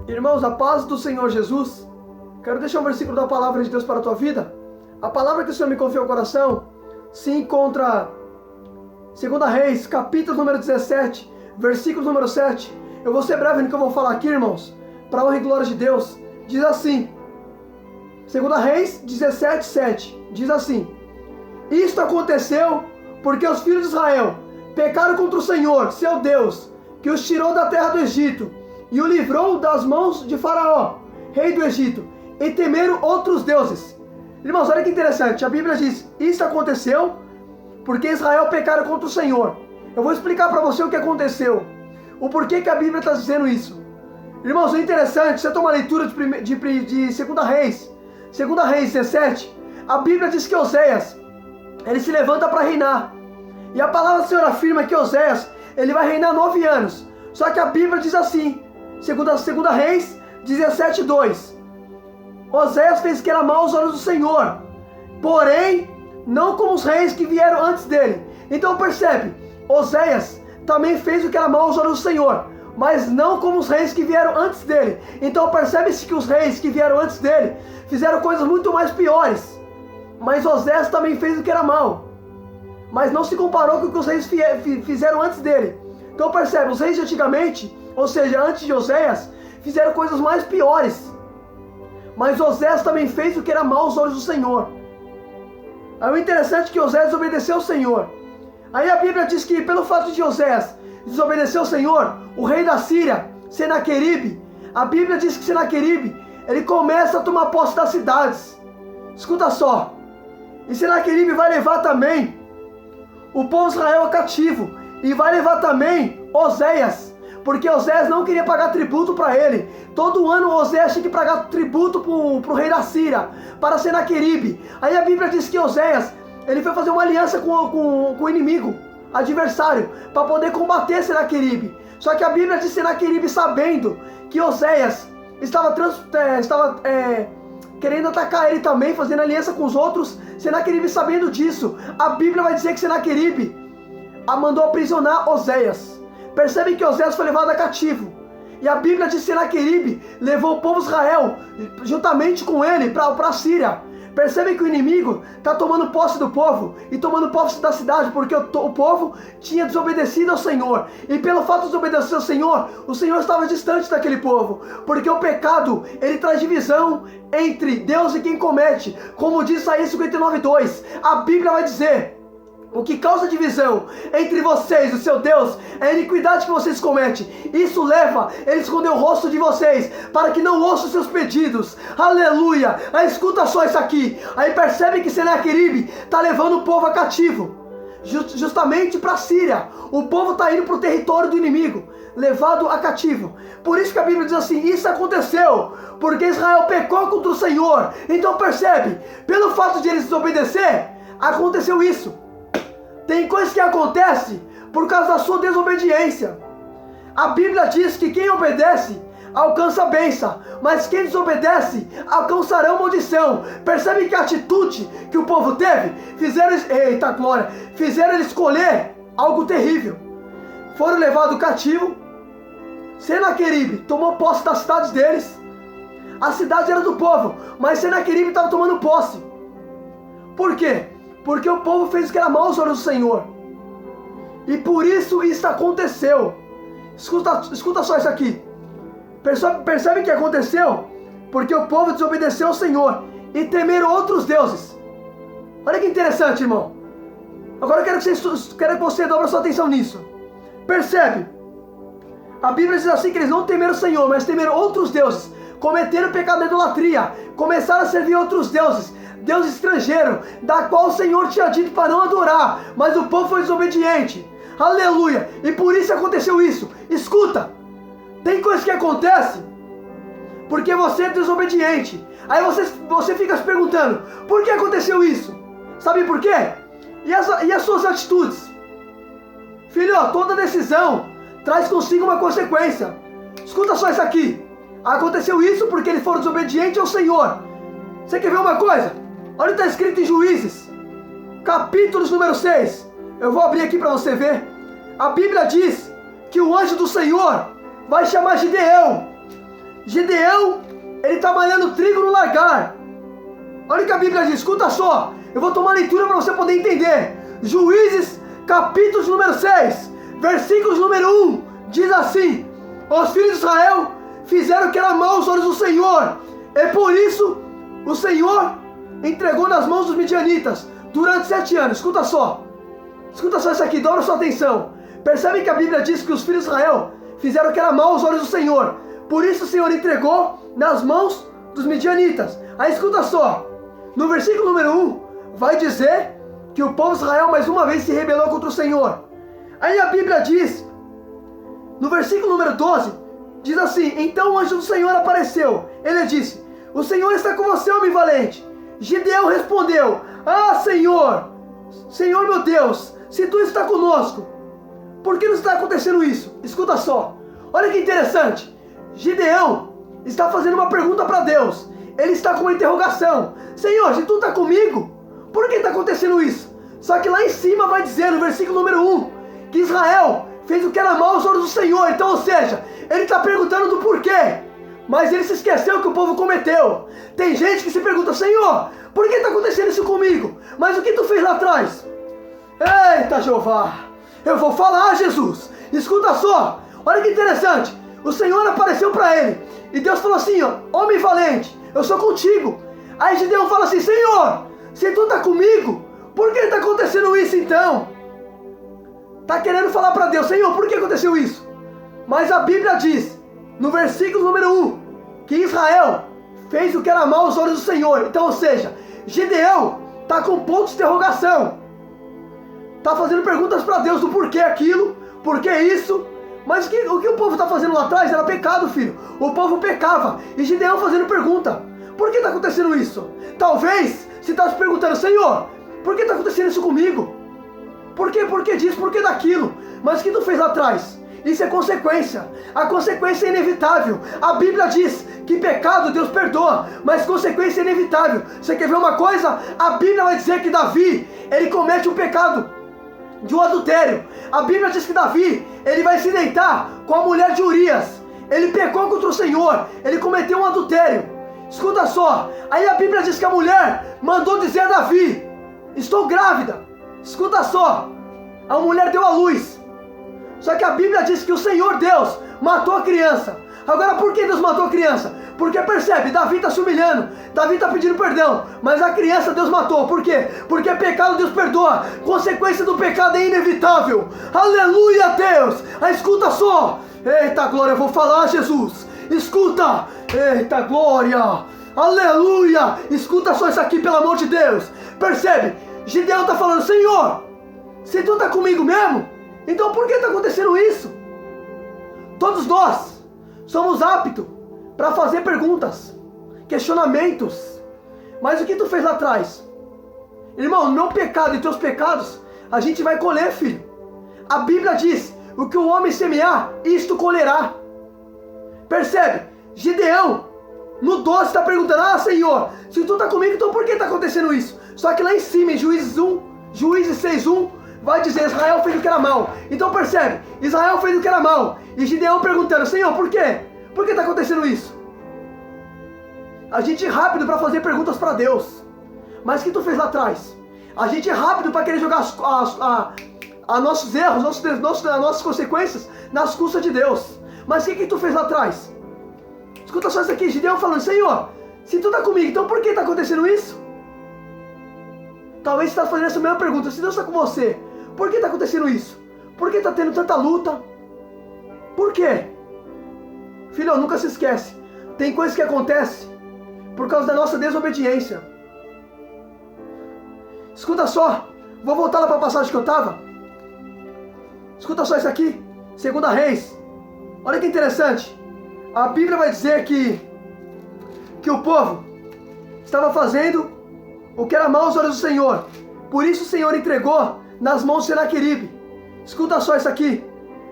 Irmãos, a paz do Senhor Jesus. Quero deixar um versículo da palavra de Deus para a tua vida. A palavra que o Senhor me confiou ao coração se encontra 2 Reis, capítulo número 17, versículo número 7. Eu vou ser breve no que eu vou falar aqui, irmãos, para a honra e glória de Deus. Diz assim, 2 Reis 17, 7. Diz assim: Isto aconteceu porque os filhos de Israel pecaram contra o Senhor, seu Deus, que os tirou da terra do Egito e o livrou das mãos de Faraó, rei do Egito, e temeram outros deuses. Irmãos, olha que interessante, a Bíblia diz, isso aconteceu porque Israel pecaram contra o Senhor. Eu vou explicar para você o que aconteceu, o porquê que a Bíblia está dizendo isso. Irmãos, é interessante, você toma a leitura de 2 Reis, 2 Reis 17, a Bíblia diz que Oséias, ele se levanta para reinar, e a palavra do Senhor afirma que Oséias, ele vai reinar 9 anos, só que a Bíblia diz assim, 2 Reis 17, 2, Oséias fez que era mal aos olhos do Senhor, porém, não como os reis que vieram antes dele. Então percebe, Oséias também fez o que era mal aos olhos do Senhor, mas não como os reis que vieram antes dele. Então percebe-se que os reis que vieram antes dele fizeram coisas muito mais piores, mas Oséias também fez o que era mal, mas não se comparou com o que os reis fizeram antes dele. Então percebe, os reis de antigamente, ou seja, antes de Oséias, fizeram coisas mais piores, mas Oséias também fez o que era mal aos olhos do Senhor. Aí o interessante é que Oséias obedeceu ao Senhor. Aí a Bíblia diz que pelo fato de Oséias desobedecer ao Senhor, o rei da Síria, Senaqueribe, a Bíblia diz que Senaqueribe, ele começa a tomar posse das cidades. Escuta só, e Senaqueribe vai levar também o povo de Israel cativo, e vai levar também Oséias, porque Oséias não queria pagar tributo para ele. Todo ano Oséias tinha que pagar tributo para o rei da Síria, para Senaqueribe. Aí a Bíblia diz que Oséias, ele foi fazer uma aliança com o inimigo, adversário, para poder combater Senaqueribe. Só que a Bíblia diz que Senaqueribe, sabendo que Oséias estava querendo atacar ele também, fazendo aliança com os outros, Senaqueribe, sabendo disso, a Bíblia vai dizer que Senaqueribe mandou aprisionar Oséias. Percebe que Oséias foi levado a cativo, e a Bíblia diz que Senaqueribe levou o povo de Israel juntamente com ele para a Síria. Percebe que o inimigo está tomando posse do povo e tomando posse da cidade, porque o povo tinha desobedecido ao Senhor, e pelo fato de desobedecer ao Senhor, o Senhor estava distante daquele povo, porque o pecado, ele traz divisão entre Deus e quem comete, como diz Isaías 59:2, a Bíblia vai dizer: o que causa divisão entre vocês e o seu Deus é a iniquidade que vocês cometem. Isso leva ele a esconder o rosto de vocês, para que não ouçam os seus pedidos. Aleluia! Aí escuta só isso aqui. Aí percebe que Senaqueribe está levando o povo a cativo, justamente para a Síria. O povo está indo para o território do inimigo, levado a cativo. Por isso que a Bíblia diz assim, isso aconteceu porque Israel pecou contra o Senhor. Então percebe, pelo fato de eles desobedecer, aconteceu isso. Tem coisas que acontecem por causa da sua desobediência. A Bíblia diz que quem obedece alcança a bênção, mas quem desobedece alcançará maldição. Percebe que a atitude que o povo teve? Fizeram ele escolher algo terrível. Foram levados cativo. Senaqueribe tomou posse das cidades deles. A cidade era do povo, mas Senaqueribe estava tomando posse. Por quê? Porque o povo fez o que era mal aos olhos do Senhor. E por isso aconteceu. Escuta só isso aqui. Percebe o que aconteceu? Porque o povo desobedeceu ao Senhor e temeram outros deuses. Olha que interessante, irmão. Agora eu quero que você dobre a sua atenção nisso. Percebe? A Bíblia diz assim que eles não temeram o Senhor, mas temeram outros deuses. Cometeram o pecado da idolatria. Começaram a servir outros deuses. Deus estrangeiro, da qual o Senhor tinha dito para não adorar, mas o povo foi desobediente. Aleluia! E por isso aconteceu isso. Escuta, tem coisas que acontecem porque você é desobediente. Aí você fica se perguntando, por que aconteceu isso? Sabe por quê? E as suas atitudes? Filho, toda decisão traz consigo uma consequência. Escuta só isso aqui. Aconteceu isso porque eles foram desobedientes ao Senhor. Você quer ver uma coisa? Olha o que está escrito em Juízes, capítulo número 6. Eu vou abrir aqui para você ver. A Bíblia diz que o anjo do Senhor vai chamar Gideão Gideão, ele está malhando trigo no lagar. Olha o que a Bíblia diz, escuta só. Eu vou tomar a leitura para você poder entender. Juízes, capítulo número 6, versículos número 1, diz assim: os filhos de Israel fizeram o que era mal aos olhos do Senhor, e por isso o Senhor entregou nas mãos dos midianitas durante 7 anos. Escuta só isso aqui, dobra sua atenção. Percebe que a Bíblia diz que os filhos de Israel fizeram o que era mal aos olhos do Senhor, por isso o Senhor entregou nas mãos dos midianitas. Aí escuta só, no versículo número 1 vai dizer que o povo de Israel mais uma vez se rebelou contra o Senhor. Aí a Bíblia diz, no versículo número 12, diz assim: então o anjo do Senhor apareceu. Ele disse: o Senhor está com você, homem valente. Gideão respondeu: ah, Senhor meu Deus, se tu está conosco, por que não está acontecendo isso? Escuta só, olha que interessante. Gideão está fazendo uma pergunta para Deus. Ele está com uma interrogação: Senhor, se tu está comigo, por que está acontecendo isso? Só que lá em cima vai dizer, no versículo número 1, que Israel fez o que era mal aos olhos do Senhor. Então, ou seja, ele está perguntando do porquê, mas ele se esqueceu que o povo cometeu. Tem gente que se pergunta: Senhor, por que está acontecendo isso comigo? Mas o que tu fez lá atrás? Eita, Jeová, eu vou falar, Jesus. Escuta só, olha que interessante. O Senhor apareceu para ele e Deus falou assim: ó, homem valente, eu sou contigo. Aí Gideão fala assim: Senhor, se tu está comigo, por que está acontecendo isso então? Está querendo falar para Deus: Senhor, por que aconteceu isso? Mas a Bíblia diz, no versículo número 1, que Israel fez o que era mal aos olhos do Senhor. Então, ou seja, Gideão está com pontos de interrogação, está fazendo perguntas para Deus do porquê aquilo, porquê isso. Mas o que o povo está fazendo lá atrás era pecado, filho. O povo pecava, e Gideão fazendo pergunta: por que está acontecendo isso? Talvez você está se perguntando: Senhor, por que está acontecendo isso comigo? Por que disso, por que daquilo? Mas o que tu fez lá atrás? Isso é consequência. A consequência é inevitável. A Bíblia diz que pecado Deus perdoa, mas consequência é inevitável. Você quer ver uma coisa? A Bíblia vai dizer que Davi, ele comete um pecado de um adultério. A Bíblia diz que Davi, ele vai se deitar com a mulher de Urias. Ele pecou contra o Senhor, ele cometeu um adultério. Escuta só, aí a Bíblia diz que a mulher mandou dizer a Davi: estou grávida. Escuta só, a mulher deu à luz. Só que a Bíblia diz que o Senhor Deus matou a criança. Agora, por que Deus matou a criança? Porque percebe, Davi está se humilhando, Davi está pedindo perdão, mas a criança Deus matou. Por quê? Porque pecado Deus perdoa, consequência do pecado é inevitável. Aleluia, Deus. Aí escuta só, eita glória, eu vou falar, Jesus. Escuta, eita glória, aleluia. Escuta só isso aqui, pelo amor de Deus. Percebe, Gideão está falando: Senhor, se tu está comigo mesmo, então por que está acontecendo isso? Todos nós somos aptos para fazer perguntas, questionamentos. Mas o que tu fez lá atrás? Irmão, meu pecado e teus pecados a gente vai colher, filho. A Bíblia diz: o que o homem semear, isto colherá. Percebe? Gideão no 12 está perguntando: ah, Senhor, se tu está comigo, então por que está acontecendo isso? Só que lá em cima, em Juízes 6:1, vai dizer: Israel fez o que era mal. Então percebe, Israel fez o que era mal, e Gideão perguntando: Senhor, por quê? Por que está acontecendo isso? A gente é rápido para fazer perguntas para Deus, mas o que tu fez lá atrás? A gente é rápido para querer jogar nossos erros, nossas consequências nas custas de Deus. Mas o que tu fez lá atrás? Escuta só isso aqui, Gideão falando: Senhor, se tu está comigo, então por que está acontecendo isso? Talvez você está fazendo essa mesma pergunta: se Deus está com você, por que está acontecendo isso? Por que está tendo tanta luta? Por quê? Filho, nunca se esquece, tem coisas que acontecem por causa da nossa desobediência. Escuta só, vou voltar lá para a passagem que eu estava. Escuta só isso aqui, 2 Reis. Olha que interessante. A Bíblia vai dizer que o povo estava fazendo o que era mal aos olhos do Senhor. Por isso o Senhor entregou nas mãos de Senaqueribe. Escuta só isso aqui,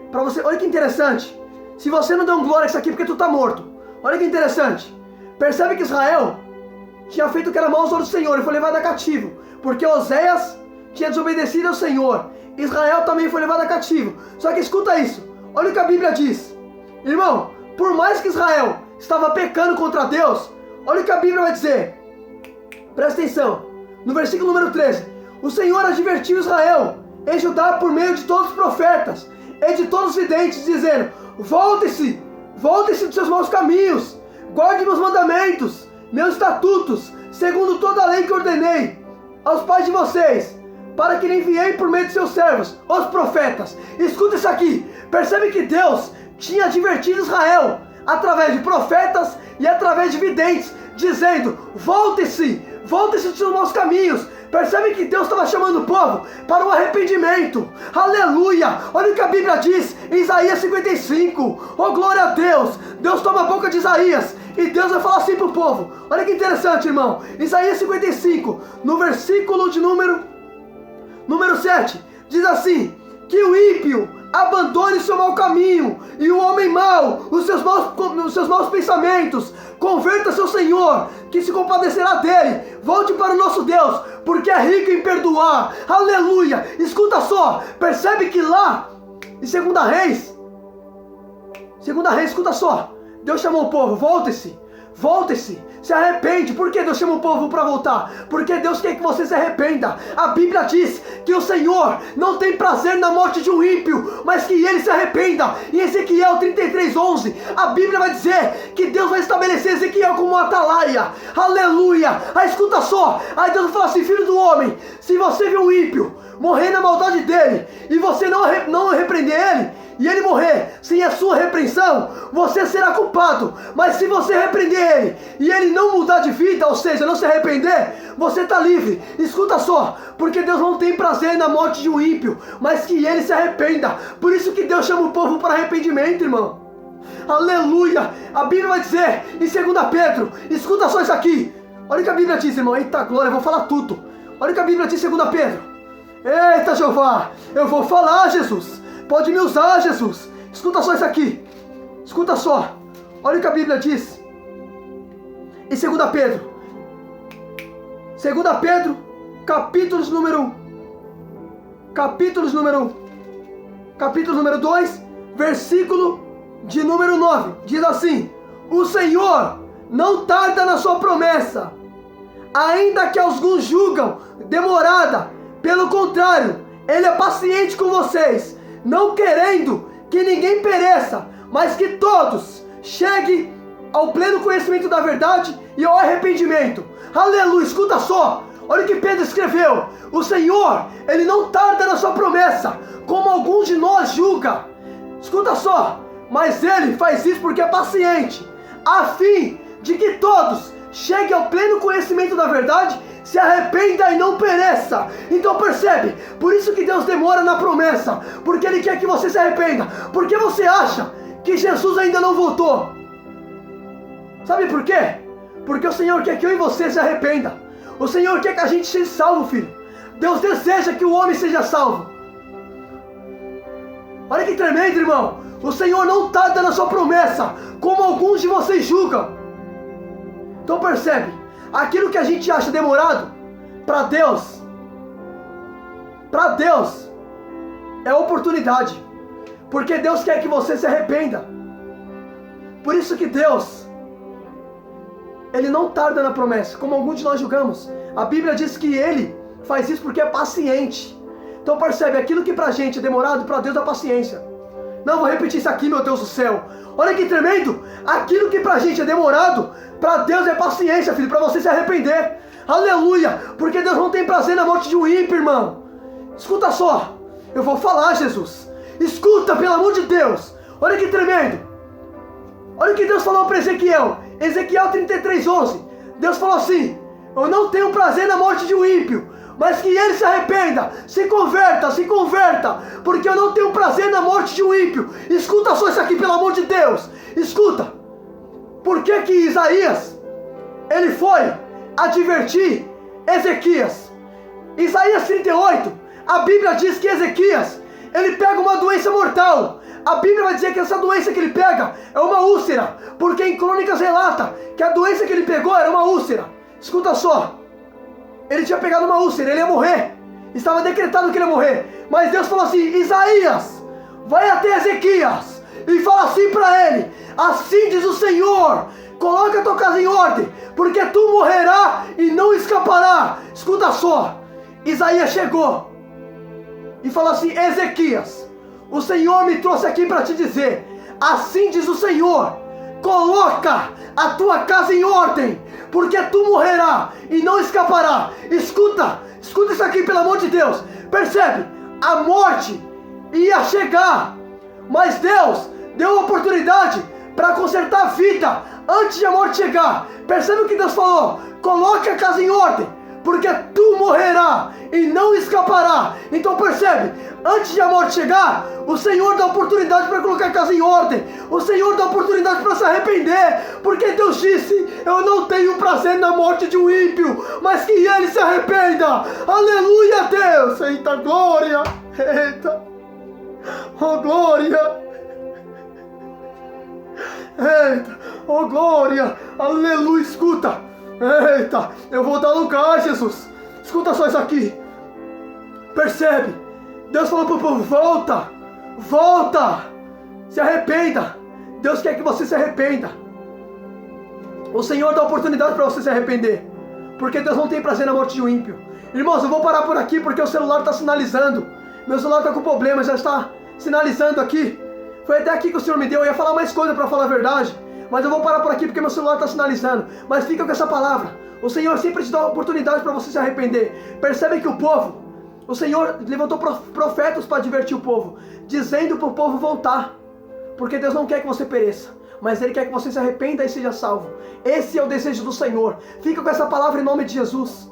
para você. Olha que interessante. Se você não deu um glória a isso aqui, porque tu está morto. Olha que interessante. Percebe que Israel tinha feito o que era mal aos olhos do Senhor e foi levado a cativo, porque Oséias tinha desobedecido ao Senhor. Israel também foi levado a cativo. Só que escuta isso. Olha o que a Bíblia diz. Irmão, por mais que Israel estava pecando contra Deus, olha o que a Bíblia vai dizer. Presta atenção. No versículo número 13. O Senhor advertiu Israel e Judá por meio de todos os profetas e de todos os videntes, dizendo: volte-se dos seus maus caminhos, guarde meus mandamentos, meus estatutos, segundo toda a lei que ordenei aos pais de vocês, para que lhe enviei por meio de seus servos, os profetas. Escuta isso aqui. Percebe que Deus tinha advertido Israel através de profetas e através de videntes, dizendo: volte-se dos seus maus caminhos. Percebe que Deus estava chamando o povo para um arrependimento. Aleluia! Olha o que a Bíblia diz em Isaías 55. Oh, glória a Deus! Deus toma a boca de Isaías e Deus vai falar assim para o povo. Olha que interessante, irmão. Isaías 55, no versículo de número 7, diz assim: que o ímpio abandone seu mau caminho, e o homem mau, os seus maus pensamentos, converta-se ao Senhor, que se compadecerá dele, volte para o nosso Deus, porque é rico em perdoar. Aleluia! Escuta só, percebe que lá em 2 Reis, escuta só, Deus chamou o povo: volte-se, se arrepende. Por que Deus chama o povo para voltar? Porque Deus quer que você se arrependa. A Bíblia diz que o Senhor não tem prazer na morte de um ímpio, mas que ele se arrependa. Em Ezequiel 33:11, a Bíblia vai dizer que Deus vai estabelecer Ezequiel como um atalaia. Aleluia! Aí escuta só, aí Deus fala assim: filho do homem, se você vê um ímpio morrer na maldade dele, e você não repreender ele, e ele morrer sem a sua repreensão, você será culpado. Mas se você repreender ele, e ele não mudar de vida, ou seja, não se arrepender, você está livre. Escuta só, porque Deus não tem prazer na morte de um ímpio, mas que ele se arrependa. Por isso que Deus chama o povo para arrependimento, irmão. Aleluia! A Bíblia vai dizer em 2 Pedro, escuta só isso aqui. Olha o que a Bíblia diz, irmão. Eita glória, eu vou falar tudo. Olha o que a Bíblia diz em 2 Pedro. Eita Jeová, eu vou falar, Jesus. Pode me usar, Jesus. Escuta só isso aqui. Escuta só. Olha o que a Bíblia diz em 2 Pedro. 2 Pedro, capítulo número 2, versículo de número 9. Diz assim: o Senhor não tarda na sua promessa, ainda que alguns julgam demorada. Pelo contrário, ele é paciente com vocês, não querendo que ninguém pereça, mas que todos cheguem ao pleno conhecimento da verdade e ao arrependimento. Aleluia! Escuta só, olha o que Pedro escreveu: o Senhor, ele não tarda na sua promessa, como alguns de nós julga. Escuta só, mas ele faz isso porque é paciente, a fim de que todos cheguem ao pleno conhecimento da verdade, se arrependa e não pereça. Então percebe, por isso que Deus demora na promessa, porque Ele quer que você se arrependa. Porque você acha que Jesus ainda não voltou? Sabe por quê? Porque o Senhor quer que eu e você se arrependa. O Senhor quer que a gente seja salvo, filho. Deus deseja que o homem seja salvo. Olha que tremendo, irmão. O Senhor não tarda na sua promessa, como alguns de vocês julgam. Então percebe, aquilo que a gente acha demorado, para Deus é oportunidade, porque Deus quer que você se arrependa. Por isso que Deus, Ele não tarda na promessa, como alguns de nós julgamos. A Bíblia diz que Ele faz isso porque é paciente. Então percebe, aquilo que pra gente é demorado, para Deus é paciência. Não, vou repetir isso aqui, meu Deus do céu. Olha que tremendo. Aquilo que pra gente é demorado, para Deus é paciência, filho, para você se arrepender. Aleluia. Porque Deus não tem prazer na morte de um ímpio, irmão. Escuta só. Eu vou falar, Jesus. Escuta, pelo amor de Deus. Olha que tremendo. Olha o que Deus falou para Ezequiel. Ezequiel 33:11. Deus falou assim: eu não tenho prazer na morte de um ímpio, mas que ele se arrependa, se converta, porque eu não tenho prazer na morte de um ímpio. Escuta só isso aqui, pelo amor de Deus. Escuta. Por que que Isaías, ele foi advertir Ezequias? Isaías 38, a Bíblia diz que Ezequias, ele pega uma doença mortal. A Bíblia vai dizer que essa doença que ele pega é uma úlcera, porque em Crônicas relata que a doença que ele pegou era uma úlcera. Escuta só, ele tinha pegado uma úlcera, ele ia morrer, estava decretado que ele ia morrer, mas Deus falou assim: Isaías, vai até Ezequias, e fala assim para ele: assim diz o Senhor, coloca a tua casa em ordem, porque tu morrerás e não escapará. Escuta só, Isaías chegou e falou assim: Ezequias, o Senhor me trouxe aqui para te dizer, assim diz o Senhor, coloca a tua casa em ordem, porque tu morrerás e não escapará. Escuta isso aqui, pelo amor de Deus. Percebe? A morte ia chegar, mas Deus deu oportunidade para consertar a vida antes de a morte chegar. Percebe o que Deus falou? Coloque a casa em ordem, porque tu morrerás e não escapará. Então percebe, antes de a morte chegar, o Senhor dá oportunidade para colocar a casa em ordem. O Senhor dá oportunidade para se arrepender, porque Deus disse: eu não tenho prazer na morte de um ímpio, mas que ele se arrependa. Aleluia, Deus. Eita, glória. Eita, oh glória. Eita, oh glória. Aleluia. Escuta. Eita, eu vou dar lugar, Jesus. Escuta só isso aqui. Percebe? Deus falou para o povo: volta, volta, se arrependa. Deus quer que você se arrependa. O Senhor dá oportunidade para você se arrepender, porque Deus não tem prazer na morte de um ímpio. Irmãos, eu vou parar por aqui porque o celular está sinalizando. Meu celular está com problema, já está sinalizando aqui. Foi até aqui que o Senhor me deu. Eu ia falar mais coisa para falar a verdade, mas eu vou parar por aqui porque meu celular está sinalizando. Mas fica com essa palavra. O Senhor sempre te dá oportunidade para você se arrepender. Percebe que o Senhor levantou profetas para advertir o povo, dizendo para o povo voltar, porque Deus não quer que você pereça, mas Ele quer que você se arrependa e seja salvo. Esse é o desejo do Senhor. Fica com essa palavra em nome de Jesus.